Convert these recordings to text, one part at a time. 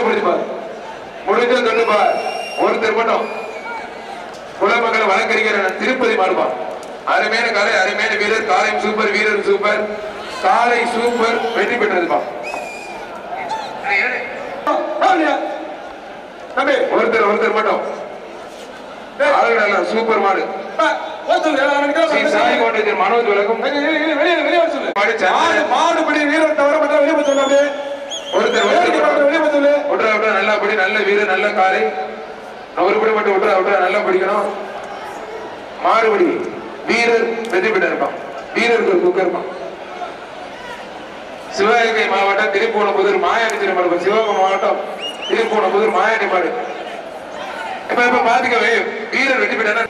பிடிச்சு பாரு, முடிஞ்ச தொண்டு பார். ஒருத்தர் மட்டும் குலமக்களை வழக்கறிஞர் திருப்பதி மாடுபா. அருமையான காலை, அருமையான வீரர், காலையும் சூப்பர், வீரர் சூப்பர், காலை சூப்பர், வெற்றி பெற்றதுப்பா. ஒருத்தர் மட்டும் சூப்பர் மாடு. மனோஜ் விளக்கும் மாடுபடி வீரர் தவிர ஒருத்தர் நல்லபடி, நல்ல வீரர், நல்ல காலை. ஒருபடி மட்டும் விட்டுறா, நல்லா படிக்கணும். மாறுபடி வீரர் வெற்றி பெற்ற இருப்பான். வீரருக்கு ஒரு குக்கர் இருப்பான். சிவகங்கை மாவட்டம் திருப்பூணபுதூர் மாயாண்டி திருமணம். சிவகங்கை மாவட்டம் திருப்பூணபுதூர் மாயாண்டி மாடு. இப்ப பாத்துக்கவே வீரர் வெற்றி பெற்ற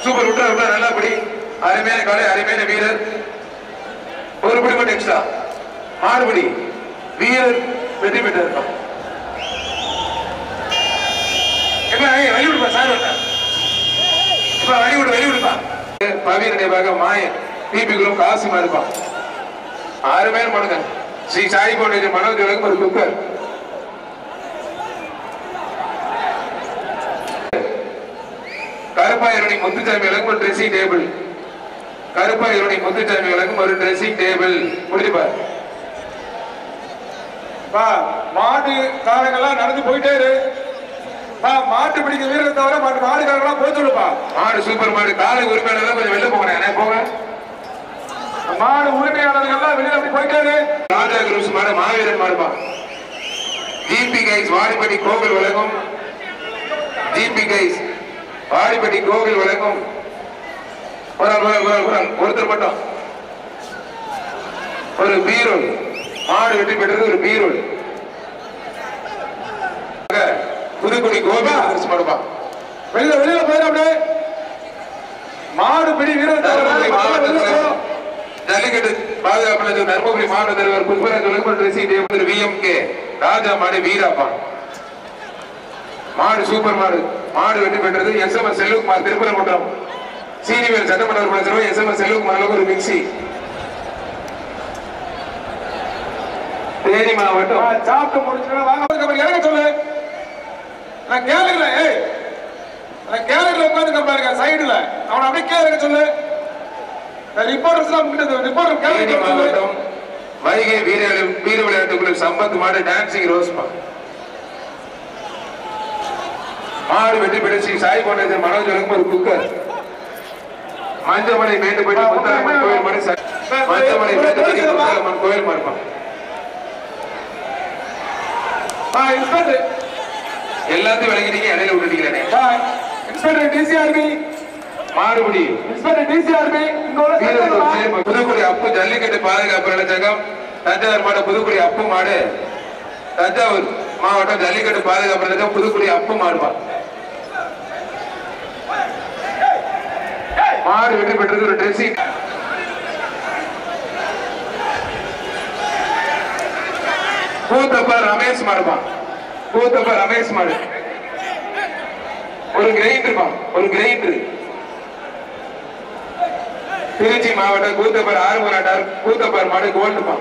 சூப்பர். விட்டுறா நல்லா படி. அருமையான காலை, அருமையான வீரர். ஒரு படி மட்டும் எக்ஸ்ட்ரா. மாறுபடி வீரர் வெற்றி பெற்ற இருப்பான். வழிவிடுப்பா சார், வழிவிடுப்பா. பவீர் நினைவாக மாயன் டிபிக்குள்ளும் காசுமா இருப்பான். அருமையான மனுங்க. ஸ்ரீ சாய் பவுண்டேஷன் மனோஜ் விளக்கும் ஒரு குக்கர். கருப்பாயருடைய முத்துச்சாமி விளக்கும் ஒரு ட்ரெஸ்ஸிங் டேபிள். கருப்பாயருடைய முத்துச்சாமி விளக்கும் ஒரு ட்ரெஸ்ஸிங் டேபிள். முடிச்சுப்பார். மாட்டு காரங்கள்லாம் நடந்து போயிட்டே இரு. மாட்டு பிடிக்க வீரர் தவிர மாடுகாரங்களாம் போய் சொல்லுப்பா. மாடு சூப்பர் மாடு. காலை உரிமையாளர் கொஞ்சம் வெளில போகிறேன். போங்க. மாடு உரிமையாளர்கள்லாம் வெளியில அப்படி போயிட்டே இரு. ராஜா குரூஸ் மாடு, மாவீரன் மாடுப்பா. ஜிபி கைஸ் வாடிப்பட்டி கோவில் விளக்கும். ஜிபி கைஸ் வாடிப்பட்டி கோவில் விளக்கும். ஒருத்தர் மட்டும் ஒரு பீரோல். மாடு வெற்றி பெற்றது ஒரு பீரோல். புதுக்குடி கோவில் மாடுப்பா. வெளியில போயிட மாடு பிடி வீரர் ஜல்லிக்கட்டு பாதுகாப்பு தர்மபுரி மாவட்ட தலைவர் புஷ்பராஜ் விஎம்கே ராஜா மாடு வீராப்பா. மாடு சூப்பர் மாடு. மாடு வெற்றி பெற்றது எஸ்எம்எஸ் செல்வகுமார் திருப்பரங்குன்றம். சீனிவேல் சட்டமன்ற உறுப்பினர் எஸ்எம்எஸ் செல்வகுமார் ஒரு மிக்சி. தேனி மாவட்டம் சாப்பிட்டு முடிச்சு இறங்க சொல்லு. நான் கேளுங்கள கேளுங்கள உட்காந்து பாருங்க சைடுல. அவனை அப்படியே கேளுங்க சொல்லு. வைகை வீர விளையாட்டுக்குழு சம்பத் மாடு டான்சிங் ரோஸ்மா. மாடு வெற்றி பெற்ற ஸ்ரீ சாய் பவுண்டேஷன் மனோஜ் விளக்கும் ஒரு குக்கர். மஞ்சமலை மேட்டுப்பட்டி முத்தாரம்மன் கோயில் மாடு. மஞ்சமலை மேட்டுப்பட்டி முத்தாரம்மன் கோயில் மாடுப்பான். எல்லாத்தையும் விளங்கிட்டீங்க, இடையில விட்டுட்டீங்களே. மாறுபடி புதுக்குடி அப்பு ஜல்லிக்கட்டு பாதுகாப்பு நலச்சங்கம் தஞ்சாவூர் மாடு. புதுக்குடி அப்பு மாடு தஞ்சாவூர் மாவட்டம் ஜல்லிக்கட்டு பாதுகாப்பு நலச்சங்கம் புதுக்குடி அப்பு மாடுப்பா. மாடு வெற்றி பெற்றது ஒரு ட்ரெஸ்ஸிங். கூத்தப்பா ரமேஷ் மாடுப்பா. கூத்தப்பா ரமேஷ் மாடு. ஒரு கிரைண்டர்ப்பா, ஒரு கிரைண்டர். திருச்சி மாவட்டம் கூத்தப்பர் ஆறுமுறாட்டார் கூத்தப்பர் மாடு கோல்டுப்பா.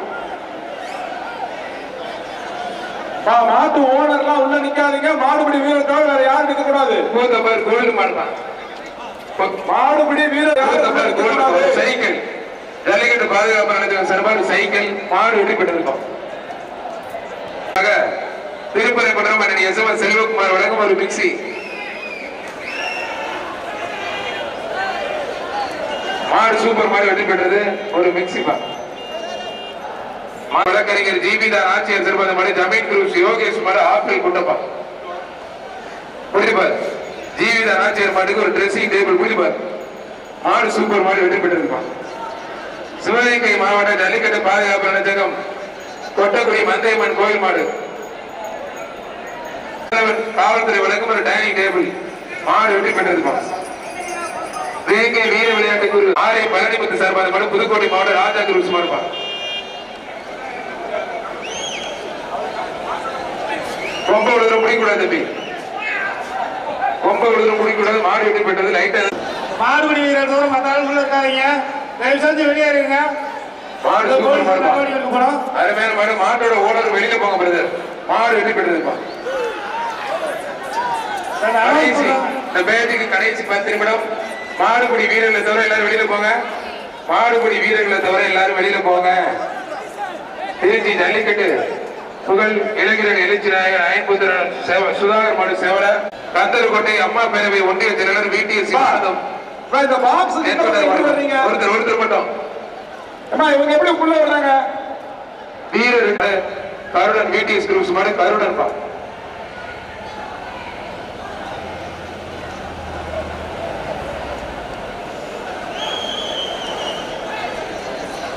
மாட்டு ஓனர்லாம் உள்ள நிக்காதீங்க. மாடுபிடி வீரர் தவிர வேற யாரும் நிக்க கூடாது. கூத்தப்பர் கோல்டு மாடுப்பா. மாடுபிடி வீரர் கோல்டு. சைக்கிள் ஜல்லிக்கட்டு பாதுகாப்பு நடத்த சார்பாக சைக்கிள் மாடு வெற்றி பெற்றிருக்கோம். திருப்பரங்குன்றம் மன்னன் எஸ்எம்எஸ் செல்வகுமார் வழங்கும் ஒரு மிக்சி. மாடு சூப்பர் மாடு வெற்றி பெற்றது ஒரு மிக்சிப்பா. வழக்கறிஞர் ஜிபிதார் ஆட்சியர் சிறுபந்த மாடு ஜமீன் குரூஸ் யோகேஷ் மாடு ஆப்பிள் குண்டப்பா. புரிஞ்சுப்பார். ஜிபிதார் ஆட்சியர் மாட்டுக்கு ஒரு ட்ரெஸ்ஸிங் டேபிள். புரிஞ்சுப்பார். மாடு சூப்பர் மாடு வெற்றி பெற்றிருப்பா. சிவகங்கை மாவட்ட ஜல்லிக்கட்டு பாதுகாப்பு நலச்சங்கம் கொட்டக்குடி மந்தையம்மன் கோயில் மாடு. காவல்துறை வழங்கும் ஒரு டைனிங் டேபிள். மாடு வெற்றி பெற்றிருப்பா. வேங்கை வீர விளையாட்டுக்கு ஆரை பழனிமுத்து சார்பான மாடு புதுக்கோட்டை மாவட்ட ராஜா குரூஸ் மாடுப்பா. ரொம்ப விழுதுற முடிக்கூடாது தம்பி. ரொம்ப விழுதுற முடிக்கூடாது. மாடு வெட்டி பெற்றது லைட்டா. மாடுபிடி வீரர் தூரம் மற்ற ஆளுக்குள்ள இருக்காதீங்க. வெளியேறுங்க. மாடு சூப்பர் மாடு. அருமையான மாடு. மாட்டோட ஓனர் வெளியில போங்க பிரதர். மாடு வெற்றி பெற்றதுப்பா. கடைசி இந்த பேட்டிக்கு கடைசி 10 நிமிடம். மாடுபிடி வீரர்களை தவிர எல்லாரும் வெளியில போங்க. மாடுபிடி வீரர்களை தவிர எல்லாரும் வெளியில போங்க. திருச்சி ஜல்லிக்கட்டு புகழ் இளைஞர்கள் எழுச்சி நாயகர் ஐம்புத்திரன் சுதாகர் மாடு சேவல கந்தர்கோட்டை அம்மா பேரவை ஒன்றிய செயலாளர் VTS சிவானந்தம். ஒருத்தர் மட்டும் இவங்க எப்படி உள்ள வர்றாங்க? வீரர் கருடன் VTS குரூப்ஸ் மாடு கருடன் பா.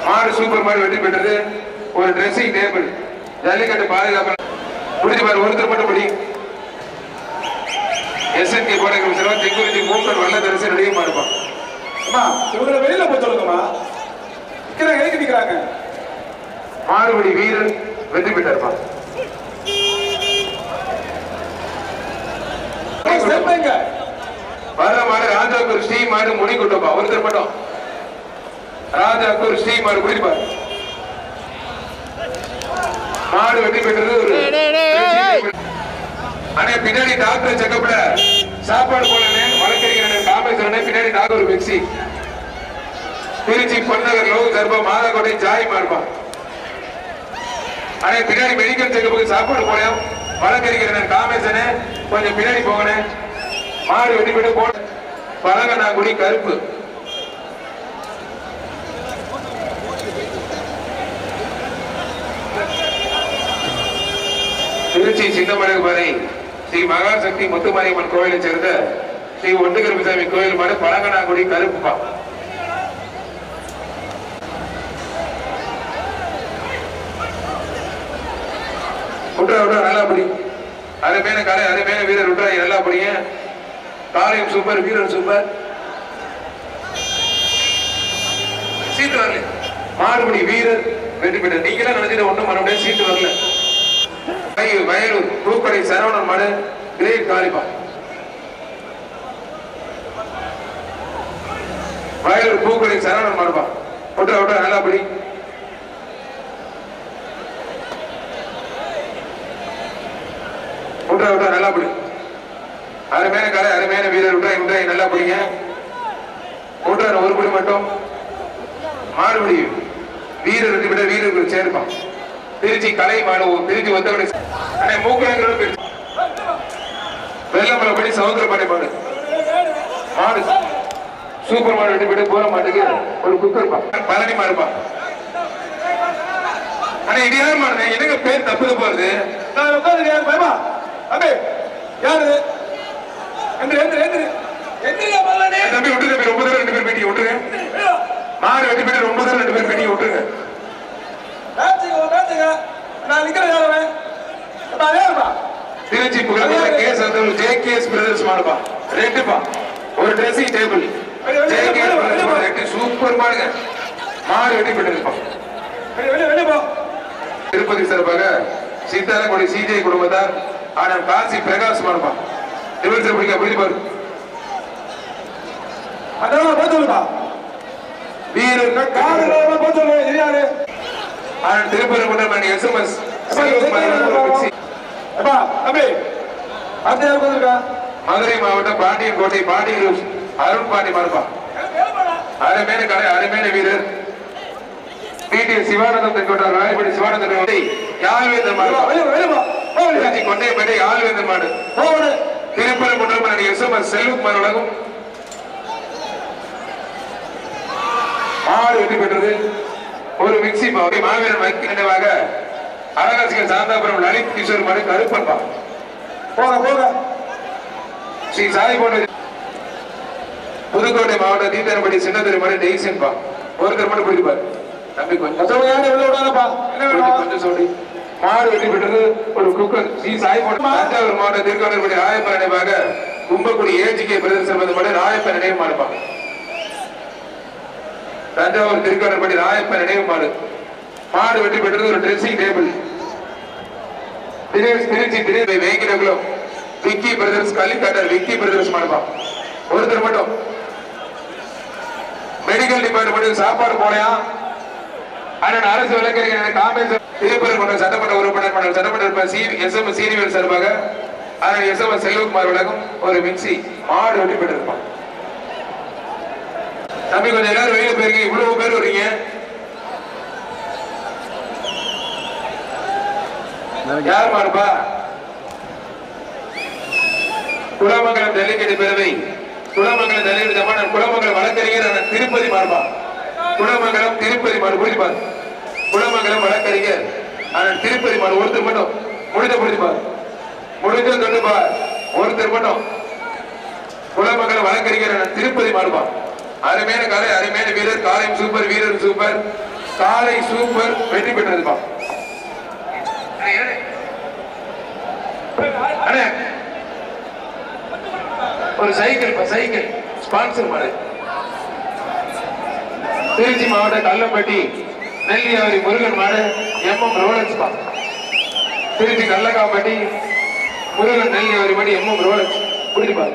மாடு சூப்பர் மாடு வெற்றி பெற்றது. ஒரு ட்ரெஸ்ஸிங் டேபிள் ஜல்லிக்கட்டு பாதுகாப்பு முடிஞ்சு பாரு. ஒருத்தர் மட்டும் படி. SNK போராட்டம் சிறந்த செக்யூரிட்டி மூக்கன் வல்ல தரிசனம் ரெடியா மாறுப்பான். இவங்களை வெளியில போய் சொல்லுங்கம்மா. எழுதி நிற்கிறாங்க. மாடுபடி வீரர் வெற்றி பெற்றார்ப்பா. வர மாடு ராஜாக்கூர் ஸ்ரீ மாடு முடி கொட்டப்பா. ஒருத்தர் மட்டும் ராஜாக்கூர் ஸ்ரீ மாடு முடிப்பார். மாடு வெற்றி பெற்றது. ஆனா பின்னாடி டாக்டர் செக்கப்ல சாப்பாடு போலனே வழக்கறிஞர் காமேஸ்வரனே பின்னாடி டாக்டர் மிக்சி திருச்சி பொன்னகர் லோகு தர்பா மாதாக்கோட்டை ஜாய் மாறுபா. ஆனா பின்னாடி மெடிக்கல் செக்கப்புக்கு சாப்பாடு போனோம் வழக்கறிஞர் காமேஸ்வரனே கொஞ்சம் பின்னாடி போகனே. மாடு வெற்றி பெற்று போன பழங்கனாங்குடி கருப்பு. திருச்சி சின்னமலைபாறை ஸ்ரீ மகாசக்தி முத்துமாரியம்மன் கோயிலை சேர்ந்த ஸ்ரீ ஒட்டுகருப்புசாமி கோயில் மாடு பழங்கனாங்குடி கருப்புப்பா. நல்லா படி. அருமையான காலை அருமையான வீரர் விட்றா நல்லா படிங்க. காலையும் சூப்பர் வீரர் சூப்பர். சீட்டு வரல. மாறுபடி வீரர் வெற்றி பெற்ற. நீங்களா நினைச்சிட்டு ஒண்ணும் பண்ண முடியாது. சீட்டு வரல. வயலூர் பூக்கடை சரவணன் மாடு கிரேட் காலிப்பா. வயலூர் பூக்கடை சரவணன் மாடுப்பா. ஒட்டுற நல்லா படி. ஒட்டுற நல்லா படி. அருமையான காலை அருமையான வீரர் விட்றா நல்லா படிங்க. ஒட்டுற ஒரு படி மட்டும். மாறுபடி வீரர் வெற்றி பெற்ற வீரர்கள் சேர்ப்பான். திருச்சி கலை மாடு திருச்சி ஒத்தவடை மூக்கலங்களும் வெள்ளமலைப்படி சமுத்திரப்பாடி மாடு. மாடு சூப்பர் மாடு வெட்டி போயிட்டு போற மாட்டுக்கு ஒரு குக்கர் பழனி மாடுப்பா. ஆனா இது யார் மாடு? எனக்கு பேர் தப்பு போறது. யாரு தம்பி விட்டுருங்க. 9 பேர் பேட்டி விட்டுருங்க. மாடு வெட்டி போயிட்டு 9 பேர் பேட்டி விட்டுருங்க. திருச்சி புகழ்பெற்ற கேஸ் JKS பிரதர்ஸ் மாடுப்பா. ரெண்டுப்பா. ஒரு ட்ரெஸ்ஸிங் டேபிள் JKS பிரதர்ஸ் மாடு ரெண்டு சூப்பர் மாடுங்க. மாடு வெட்டி பெற்றிருப்பா. திருப்பதி சார்பாக சீதாரங்குடி CJ குடும்பத்தார் ஆனால் காசி பிரகாஷ் மாடுப்பா. நிமிஷம் பிடிக்க புரிஞ்சு பாரு. அதெல்லாம் போச்சுப்பா. வீரர் காரணம் போச்சு. யாரு திருப்பரங்குன்றம் SMS மதுரை மாவட்டம் பாண்டியன் கோட்டை பாண்டியன் அருண் பாண்டி மாறுப்பா. அருமையான கலை அருமையான வீரர் VTS சிவானந்தம் தென்கோட்டார் ராயப்படி சிவானந்தம் யாழ்வேந்தர் மாடு கொண்டைப்பேட்டை யாழ்வேந்தர் மாடு. திருப்பரங்குன்றம் SMS செல்வகுமார் உலகம் மாடு வெற்றி பெற்றது. ஒரு மிக்சி மாவீரன் வைக்க நினைவாக அரகாசிகர் சாந்தாபுரம் லலித் கிஷோர் மாடு கருப்பன்பா. போக ஸ்ரீ சாய் போன்ற புதுக்கோட்டை மாவட்டம் தீத்தனப்படி சின்னதுரை மாடு டெய்சன்பா. ஒருத்தர் மட்டும் பிடிப்பாரு. தம்பி கொஞ்சம் சொல்லி மாடு வெற்றி பெற்றது. ஒரு குக்கர் ஸ்ரீ சாய் போன்ற தஞ்சாவூர் மாவட்டம் திருக்கோணப்படி ராயப்பன் நினைவாக கும்பக்குடி AGK பிரதேசம் மாடு ராயப்பன் நினைவு மாடுப்பா. தஞ்சாவூர் திருக்கோணப்படி ராயப்பன் நினைவு மாடு. மாடு வெற்றி பெற்றது. ஒரு dressing table Trichy Venkidakulam Vicky brothers கள்ளிக்காட்டர் விக்கி பிரதர்ஸ் மாடுப்பா. ஒருத்தர் மட்டும் மெடிக்கல் டிபார்ட்மெண்ட் சாப்பாடு போலையா அண்ணன் அரசு வழக்கறிஞர் காமேஸ்வரன் திருப்பரங்குன்றம் சட்டமன்ற உறுப்பினர் சட்டமன்ற எஸ்எம் சீனிவேல் சார்பாக அண்ணன் எஸ்எம் செல்வகுமார் விளக்கும் ஒரு மிக்சி மாடு வெட்டி பெற்றிருப்பான். தம்பி கொஞ்சம் எல்லாரும் வெளியே போயிருக்கீங்க, இவ்வளவு பேர் வரீங்க. யார் மாடுப்பா? குலமங்கலம் ஜல்லிக்கட்டு பேரவை, குலமங்கலம் ஜல்லிக்கட்டு ஜமான் குலமங்கலம் வழக்கறிஞர் திருப்பதி மாடுபா. குலமங்கலம் திருப்பதி மாடு புரிஞ்சுப்பார். குலமங்கலம் வழக்கறிஞர் திருப்பதி மாடு ஒருத்தர் மட்டும் முடிஞ்ச புரிஞ்சுப்பார். முடிஞ்ச தொண்டுப்பார் ஒருத்தர் மட்டும். குலமங்கலம் வழக்கறிஞர் திருப்பதி மாடுபா. அருமையான காலை, அருமையான வீரர், காலையும் சூப்பர், வீரர் சூப்பர், காலை சூப்பர், வெற்றி பெற்றதுப்பா. ஒரு சைக்கிள் ஸ்பான்சர் மாடு. திருச்சி மாவட்டம் கல்லம்பட்டி நெல்லியாவரி முருகன் மாடு எம்எம் ரோலக்ஸ் பா. திருச்சி கல்லக்காம்பட்டி முருகன் நெல்லியாவரி மாடு எம்எம் ரோலக்ஸ் புரிஞ்சுப்பா.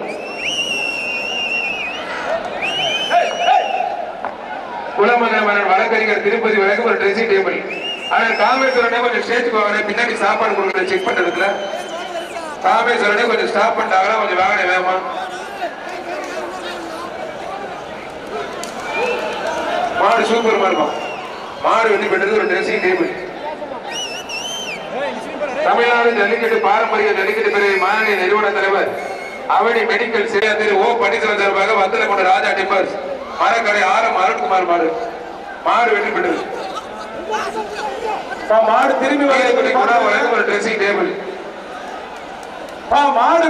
குலமங்கலம் வழக்கறிஞர் திருப்பதி வரைக்கும் ஒரு ட்ரெஸ்ஸிங் டேபிள். ஆனால் காமேஸ்வரனே கொஞ்சம் ஸ்டேஜ் போவாங்க, பின்னாடி சாப்பாடு கொடுக்குற செக் பண்றதுல காமேஸ்வரனே கொஞ்சம் ஸ்டாப் பண்ணிட்டாங்கன்னா கொஞ்சம் வாகனம் வேகமா. மாடு சூப்பர் மாடுமா. மாடு வெட்டி பெற்றது ஒரு ட்ரெஸ்ஸிங் டேபிள். தமிழ்நாடு ஜல்லிக்கட்டு பாரம்பரிய ஜல்லிக்கட்டு பிரிவு மாநில நிறுவன தலைவர் அவனி மெடிக்கல் சேவை திரு ஓ பன்னீர்செல்வம் சார்பாக வத்தல கொண்ட ராஜா டிம்பர்ஸ் மரக்கடை ஆரம் அருண்குமார் மாடு. மாடு வெட்டி பெற்றது. மாடு திரும்பி ஒரு ட்ரெஸ்ஸிங் டேபிள். மாடு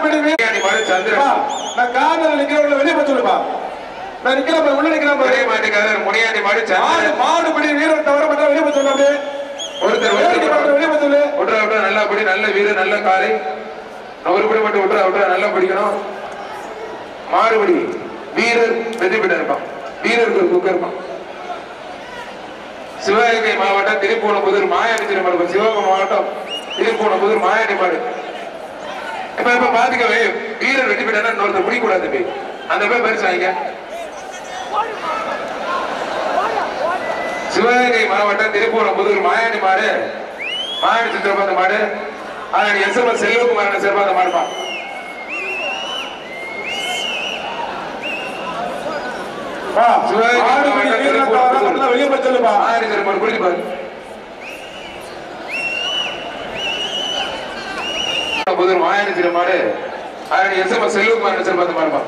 சந்திரன் நிக்கிறவங்க வெளியே சொல்லுப்பா. நான் நிக்கிறப்ப உள்ள நிக்கிறப்ப ஒரே மாட்டுக்காரர் முனியாண்டி மாடு மாடுபடி வீரர் தவிர மட்டும் வெளியே சொல்ல. ஒருத்தர் வெளியே சொல்லு. விட்றா விட்றா நல்லா படி, நல்ல வீரர், நல்ல காலை. ஒரு படி மட்டும் விட்றா விட்றா நல்லா படிக்கணும். மாடுபடி வீரர் வெற்றி பெற்ற இருப்பான். வீரருக்கு ஒரு புக் இருப்பான். சிவகங்கை மாவட்டம் திருப்பூணபுதூர் மாயாண்டி திருமாடு. சிவகங்கை மாவட்டம் திருப்பூணபுதூர் மாயாண்டி மாடு. இப்ப பாத்துக்கவே வீரர் வெற்றி பெற்றா இன்னொருத்தர் பிடிக்கூடாது. அந்த பேர் பரிசு வாங்க. சிவகங்கை மாவட்டம் திருப்பூணபுதூர் மாயாண்டி மாடு, மாயாண்டி சித்திரபாத மாடு. அதன் எஸ்எம்எஸ் செல்வகுமார் சிறப்பாத மாடுப்பா. வெளியே போய் சொல்லுப்பா. மாயாண்டி சிறப்பாடு புரிஞ்சுப்பாரு. மாயாண்டி சிறப்பாடு அதனுடைய எஸ்எம்எஸ் செல்வகுமார் சிறப்பாத மாடுப்பா.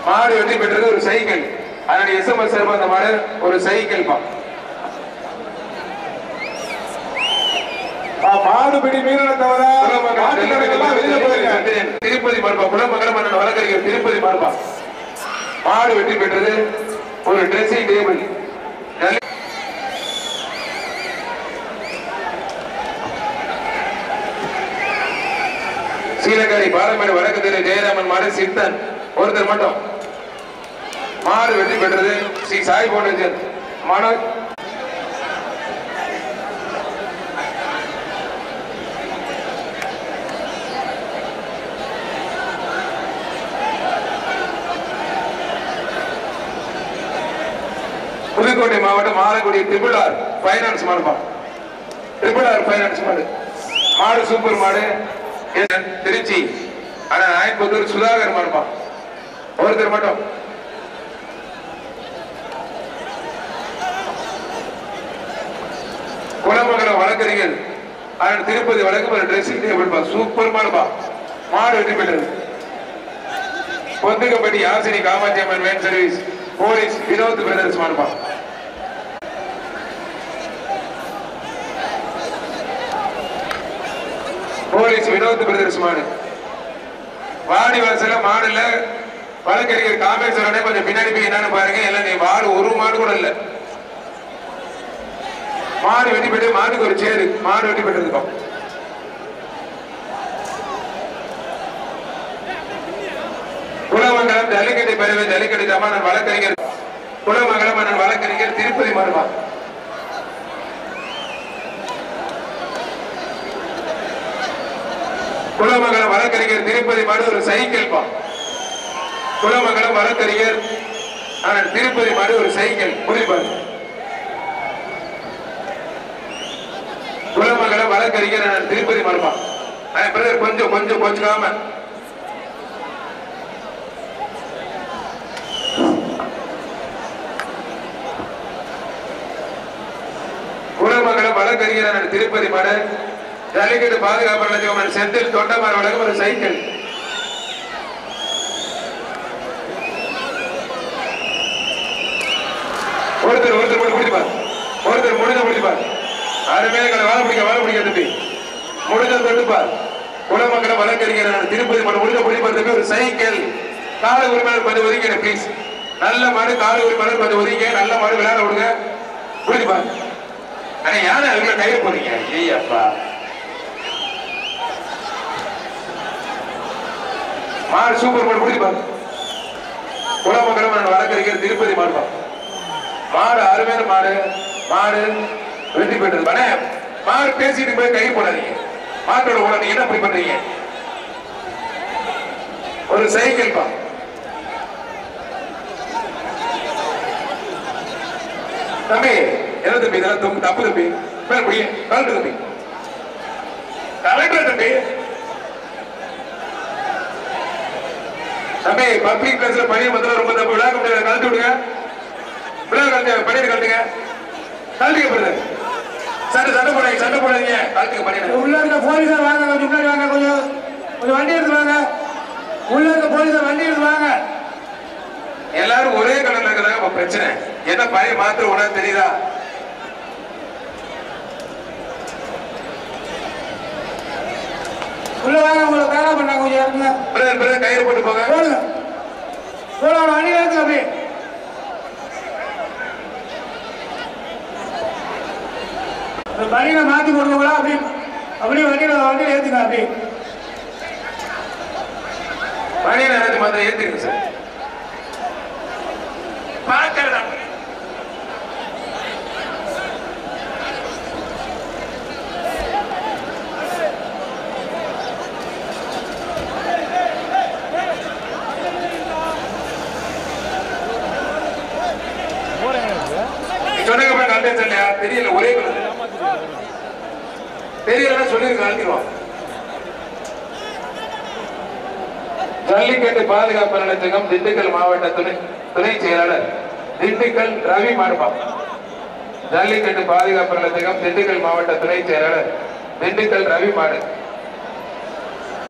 மாடு வெற்றி பெற்றது ஒரு சைக்கிள். அதனுடைய எஸ்எம்எஸ் சிறப்பாத மாடு ஒரு சைக்கிள் பா. மாடுபிடி மீறலை தவிர திருப்பதி மாடுபா. குலமங்கலம் வழக்கறிஞர் திருப்பதி மாடுபா. மாடு வெற்றி பெற்றது ஒரு ட்ரெஸ்ஸிங் டேபிள். சீலகாரி பாலமேடு வடக்கு தெரு ஜெயராமன் மாடு சித்தன் ஒருத்தர் மட்டும். மாடு வெற்றி பெற்றது ஸ்ரீ சாய் பவுண்டேஷன் மனோஜ். புதுக்கோட்டை மாவட்டம் மாலக்குடி ட்ரிபிள் ஆர் பைனான்ஸ் மாடுப்பா. ட்ரிபிள் ஆர் பைனான்ஸ் மாடு. மாடு சூப்பர் மாடு. திருச்சி நாயன்புத்தூர் சுதாகர் மாடுப்பா. ஒருத்தர் மட்டும். குலமங்கலம் வழக்கறிஞர் திருப்பதி வழக்கு ஒரு ட்ரெஸ்ஸிங் டேபிள்பா. சூப்பர் மாடுப்பா. மாடு வெற்றி பெற்றது. Ponthukkappatti Yasini Kamakshi Amman van service police Vinod brothers மாடுப்பா. போலீஸ் வினோத் பிரதர்ஸ் மாடு. வாடி வாசல மாடு இல்ல. வழக்கறிஞர் காமேஸ்வரனே கொஞ்சம் பின்னாடி போய் என்னன்னு பாருங்க. எல்லாம் நீ மாடு ஒரு மாடு கூட இல்ல. மாடு வெட்டி பெற்று மாட்டுக்கு ஒரு சேரு. மாடு வெட்டி பெற்றிருக்கோம். குலமங்கலம் ஜல்லிக்கட்டு பிரிவு ஜல்லிக்கட்டு ஜமான் வழக்கறிஞர் குலமங்கலம் வழக்கறிஞர் திருப்பதி மாடுபா. குலமங்கலம் வழக்கறிஞர் திருப்பதி மாடு ஒரு சைக்கிள் பா. குலமங்கலம் வழக்கறிஞர் ஆனால் திருப்பதி மாடு ஒரு சைக்கிள் புரிப்பாரு. குலமங்கல வழக்கறிஞர் நான் திருப்பதி மாடுமா பிரதர் கொஞ்சம் கொஞ்சம் கொஞ்சாம குலமங்கல வழக்கறிஞர் திருப்பதி மாடு ஜல்லிக்கட்டு பாதுகாப்பு செந்தில் தொண்டமார வழக்கம் ஒரு சைக்கிள். ஒருத்தர் ஒருத்தர் முடிப்பார், ஒருத்தர் முடிஞ்ச முடிப்பார். அருமையாக வாழ பிடிக்க தம்பி முடிஞ்ச தொட்டுப்பார். குலமங்கல வழக்கறிஞர் திருப்பதி மாடு முடிஞ்ச முடிப்பதற்கு ஒரு சைக்கிள். கால உரிமையாளர் கொஞ்சம் ஒதுங்க பிளீஸ். நல்ல மாடு கால உரிமையாளர் கொஞ்சம் ஒதுங்க. நல்ல மாடு விளையாட விடுங்க. முடிப்பார். ஆனா யாரும் அதுக்குள்ள கையில போறீங்க? ஐயப்பா மாடு சூப்பர் மாடு முடிப்பார். குலமங்கலம் வழக்கறிஞர் திருப்பதி மாடுப்பா. மாடு அருமையான மாடு. மாடு வெற்றி பெற்றது. மாடு பேசிட்டு போய் கை போடாதீங்க. மாட்டோட கூட நீங்க என்ன அப்படி பண்றீங்க? ஒரு சைக்கிள் பா. தம்பி என்ன தம்பி இதெல்லாம் தப்பு தம்பி. கலட்டு தம்பி கலெக்டர் தம்பி. தம்பி பப்ளிக் பிளேஸ்ல பணியை மத்தில ரொம்ப தப்பு. விளையாட முடியாது. கலந்து விடுங்க. விளையாட பண்ணிட்டு கலட்டுங்க. கலட்டுங்க பிரதர். சண்டை போடாதீங்க. கலட்டுங்க பண்ணிடுங்க. உள்ள இருக்க போலீசார் வாங்க, கொஞ்சம் முன்னாடி வாங்க. கொஞ்சம் வண்டி எடுத்து வாங்க. உள்ள இருக்க போலீசார் வண்டி எடுத்து வாங்க. எல்லாரும் ஒரே கடல்ல இருக்கிறாங்க. பிரச்சனை என்ன பழைய மாத்திர உடனே தெரியுதா? உள்ள வாங்க. உங்களை தயாரா பண்ணாங்க. கொஞ்சம் இறங்குங்க. பிரதர் கயிறு போட்டு போங்க. போடுங்க. வண்டி எடுத்து அப்படி வண்டியில மாத்தி போடுங்களா? அப்படி வண்டியில ஏத்துங்க. அப்படி வண்டியில ஏற்றி மாத்திரம் ஏத்துங்க சார். பார்க்கறதா தெரியல. ஒரே தெரியல சொல்லிருக்கான். ஜல்லிக்கட்டு பாதுகாப்பு நிலையத்தகம் திண்டுக்கல் மாவட்ட துணை செயலாளர் திண்டுக்கல் ரவி மாடுபா. ஜல்லிக்கட்டு பாதுகாப்பு நிலையத்தகம் திண்டுக்கல் மாவட்ட துணை செயலாளர் திண்டுக்கல் ரவி மாடு.